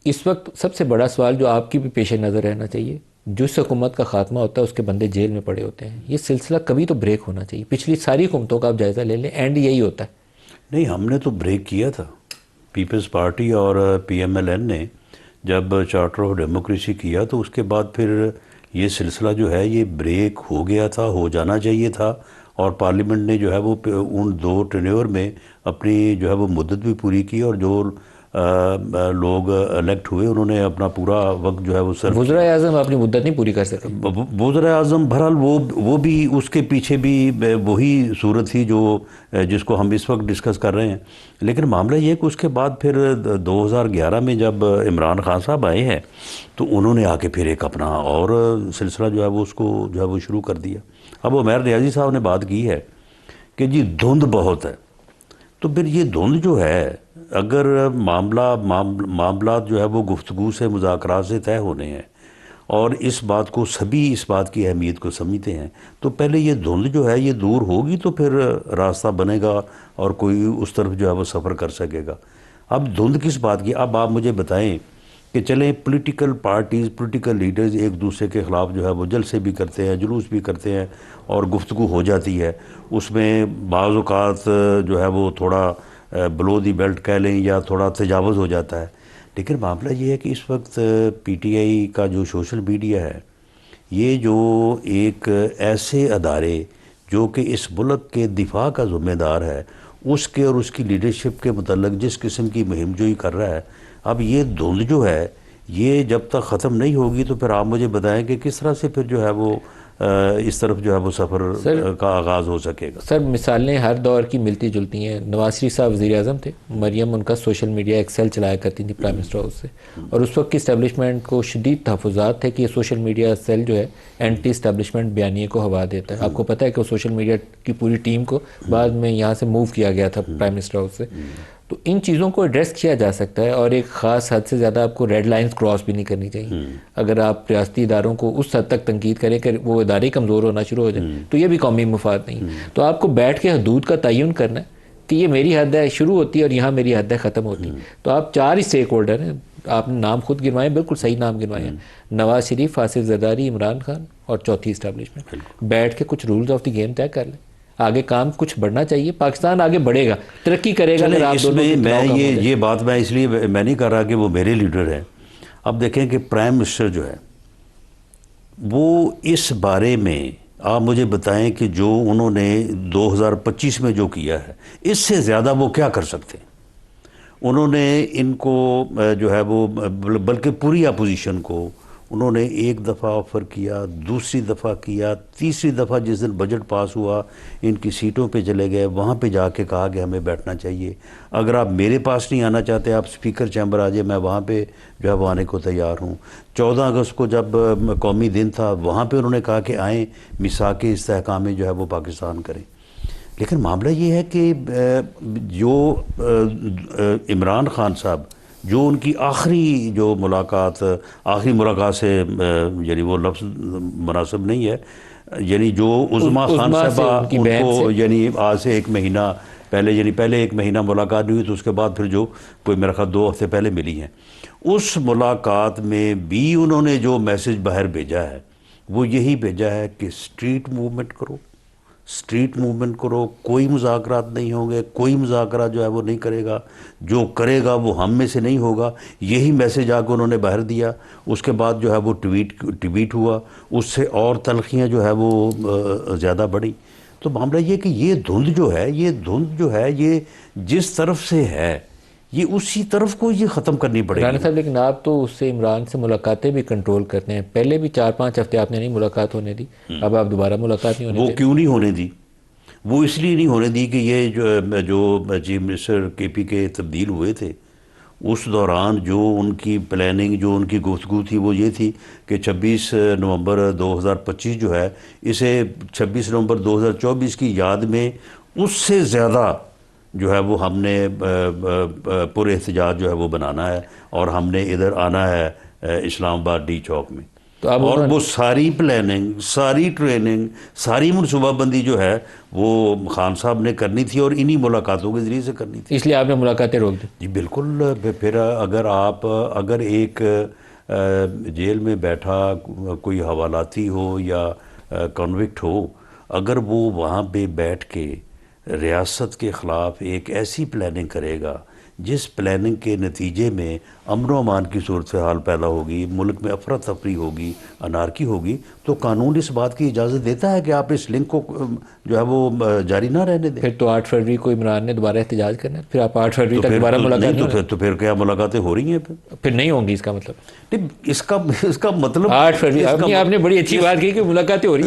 اس وقت سب سے بڑا سوال جو آپ کی بھی پیش نظر رہنا چاہیے، جس حکومت کا خاتمہ ہوتا ہے اس کے بندے جیل میں پڑے ہوتے ہیں، یہ سلسلہ کبھی تو بریک ہونا چاہیے. پچھلی ساری حکومتوں کا آپ جائزہ لے لیں، اینڈ یہی ہوتا ہے. نہیں، ہم نے تو بریک کیا تھا. پیپلز پارٹی اور پی ایم ایل این نے جب چارٹر آف ڈیموکریسی کیا تو اس کے بعد پھر یہ سلسلہ جو ہے یہ بریک ہو گیا تھا، ہو جانا چاہیے تھا. اور پارلیمنٹ نے جو ہے وہ ان 2 ٹینیور میں اپنی جو ہے وہ مدت بھی پوری کی، اور جو لوگ الیکٹ ہوئے انہوں نے اپنا پورا وقت جو ہے وہ سرو کیا. وزرائے اعظم اپنی مدت نہیں پوری کر سکے. وزرائے اعظم بہرحال وہ بھی اس کے پیچھے بھی وہی صورت تھی جو جس کو ہم اس وقت ڈسکس کر رہے ہیں. لیکن معاملہ یہ ہے کہ اس کے بعد پھر 2011 میں جب عمران خان صاحب آئے ہیں تو انہوں نے آ کے پھر ایک اپنا اور سلسلہ جو ہے وہ اس کو جو ہے وہ شروع کر دیا. اب عمیر ریاضی صاحب نے بات کی ہے کہ جی دھند بہت ہے، تو پھر یہ دھند جو ہے اگر معاملات جو ہے وہ گفتگو سے، مذاکرات سے طے ہونے ہیں اور اس بات کو سبھی اس بات کی اہمیت کو سمجھتے ہیں، تو پہلے یہ دھند جو ہے یہ دور ہوگی تو پھر راستہ بنے گا اور کوئی اس طرف جو ہے وہ سفر کر سکے گا. اب دھند کس بات کی؟ اب آپ مجھے بتائیں کہ چلیں پولیٹیکل پارٹیز، پولیٹیکل لیڈرز ایک دوسرے کے خلاف جو ہے وہ جلسے بھی کرتے ہیں، جلوس بھی کرتے ہیں اور گفتگو ہو جاتی ہے. اس میں بعض اوقات جو ہے وہ تھوڑا بلو دی بیلٹ کہہ لیں یا تھوڑا تجاوز ہو جاتا ہے. لیکن معاملہ یہ ہے کہ اس وقت پی ٹی آئی کا جو سوشل میڈیا ہے، یہ جو ایک ایسے ادارے جو کہ اس ملک کے دفاع کا ذمہ دار ہے، اس کے اور اس کی لیڈرشپ کے متعلق جس قسم کی مہم جوئی کر رہا ہے، اب یہ دھند جو ہے یہ جب تک ختم نہیں ہوگی تو پھر آپ مجھے بتائیں کہ کس طرح سے پھر جو ہے وہ اس طرف جو ہے وہ سفر کا آغاز ہو سکے گا. سر مثالیں ہر دور کی ملتی جلتی ہیں. نواز شریف صاحب وزیر اعظم تھے، مریم ان کا سوشل میڈیا ایک سیل چلایا کرتی تھی پرائم منسٹر ہاؤس سے، اور اس وقت کی اسٹیبلشمنٹ کو شدید تحفظات تھے کہ یہ سوشل میڈیا سیل جو ہے اینٹی اسٹیبلشمنٹ بیانیے کو ہوا دیتا ہے. آپ کو پتہ ہے کہ وہ سوشل میڈیا کی پوری ٹیم کو بعد میں یہاں سے موو کیا گیا تھا پرائم منسٹر ہاؤس سے. تو ان چیزوں کو ایڈریس کیا جا سکتا ہے، اور ایک خاص حد سے زیادہ آپ کو ریڈ لائنز کراس بھی نہیں کرنی چاہیے. اگر آپ ریاستی اداروں کو اس حد تک تنقید کریں کہ وہ ادارے کمزور ہونا شروع ہو جائیں تو یہ بھی قومی مفاد نہیں. تو آپ کو بیٹھ کے حدود کا تعین کرنا ہے کہ یہ میری حد ہے شروع ہوتی ہے اور یہاں میری حد ہے ختم ہوتی ہے. تو آپ 4 اسٹیک ہولڈر ہیں، آپ نے نام خود گنوائے، بالکل صحیح نام گنوائے ہیں، نواز شریف، آصف زرداری، عمران خان اور چوتھی اسٹیبلشمنٹ. بیٹھ کے کچھ رولز آف دی گیم طے کر لیں. آگے کام کچھ بڑھنا چاہیے، پاکستان آگے بڑھے گا، ترقی کرے گا. اگر آپ اس میں یہ بات میں اس لیے میں نہیں کر رہا کہ وہ میرے لیڈر ہیں. اب دیکھیں کہ پرائم منسٹر جو ہے وہ اس بارے میں آپ مجھے بتائیں کہ جو انہوں نے 2025 میں جو کیا ہے اس سے زیادہ وہ کیا کر سکتے ہیں. انہوں نے ان کو جو ہے وہ بلکہ پوری اپوزیشن کو انہوں نے ایک دفعہ آفر کیا، دوسری دفعہ کیا، تیسری دفعہ جس دن بجٹ پاس ہوا ان کی سیٹوں پہ چلے گئے، وہاں پہ جا کے کہا کہ ہمیں بیٹھنا چاہیے. اگر آپ میرے پاس نہیں آنا چاہتے آپ اسپیکر چیمبر آ جائے، میں وہاں پہ جو ہے وہ آنے کو تیار ہوں. 14 اگست کو جب قومی دن تھا وہاں پہ انہوں نے کہا کہ آئیں میثاق استحکام جو ہے وہ پاکستان کریں. لیکن معاملہ یہ ہے کہ جو عمران خان صاحب جو ان کی آخری ملاقات سے یعنی وہ لفظ مناسب نہیں ہے، یعنی جو عظما خان صاحبہ ان کو یعنی آج سے 1 مہینہ پہلے، یعنی پہلے 1 مہینہ ملاقات نہیں ہوئی تو اس کے بعد پھر جو کوئی میرا خیال 2 ہفتے پہلے ملی ہیں، اس ملاقات میں بھی انہوں نے جو میسج باہر بھیجا ہے وہ یہی بھیجا ہے کہ اسٹریٹ موومنٹ کرو، کوئی مذاکرات نہیں ہوں گے، کوئی مذاکرات جو ہے وہ نہیں کرے گا، جو کرے گا وہ ہم میں سے نہیں ہوگا. یہی میسج آ کے انہوں نے باہر دیا. اس کے بعد جو ہے وہ ٹویٹ ہوا، اس سے اور تلخیاں جو ہے وہ زیادہ بڑھی. تو معاملہ یہ کہ یہ دھند جو ہے یہ جس طرف سے ہے یہ اسی طرف کو یہ ختم کرنی پڑے گی. رانا صاحب لیکن آپ تو اس سے عمران سے ملاقاتیں بھی کنٹرول کرتے ہیں. پہلے بھی 4-5 ہفتے آپ نے نہیں ملاقات ہونے دی، اب آپ دوبارہ ملاقات نہیں ہونے وہ کیوں نہیں ہونے دی؟ وہ اس لیے نہیں ہونے دی کہ یہ جو چیف منسٹر کے پی کے تبدیل ہوئے تھے اس دوران جو ان کی پلاننگ، جو ان کی گفتگو تھی وہ یہ تھی کہ 26 نومبر 2025 جو ہے اسے 26 نومبر 2024 کی یاد میں اس سے زیادہ جو ہے وہ ہم نے پر احتجاج جو ہے وہ بنانا ہے اور ہم نے ادھر آنا ہے اسلام آباد ڈی چوک میں. تو اب اور وہ ساری پلاننگ، ساری ٹریننگ، ساری منصوبہ بندی جو ہے وہ خان صاحب نے کرنی تھی اور انہی ملاقاتوں کے ذریعے سے کرنی تھی. اس لیے آپ نے ملاقاتیں روک دی. جی بالکل. پھر اگر ایک جیل میں بیٹھا کوئی حوالاتی ہو یا کنوکٹ ہو، اگر وہ وہاں پہ بیٹھ کے ریاست کے خلاف ایک ایسی پلاننگ کرے گا جس پلاننگ کے نتیجے میں امن و امان کی صورتحال پیدا ہوگی، ملک میں افراتفری ہوگی، انارکی ہوگی، تو قانون اس بات کی اجازت دیتا ہے کہ آپ اس لنک کو جو ہے وہ جاری نہ رہنے دیں. پھر تو 8 فروری کو عمران نے دوبارہ احتجاج کرنا ہے، پھر آپ 8 فروری تک دوبارہ ملاقات نہیں ہوگی. تو پھر کیا ملاقاتیں ہو رہی ہیں؟ پھر نہیں ہوں گی اس کا مطلب. نہیں، اس کا مطلب 8 فروری آپ نے بڑی اچھی بات کی کہ ملاقاتیں ہو رہی ہیں.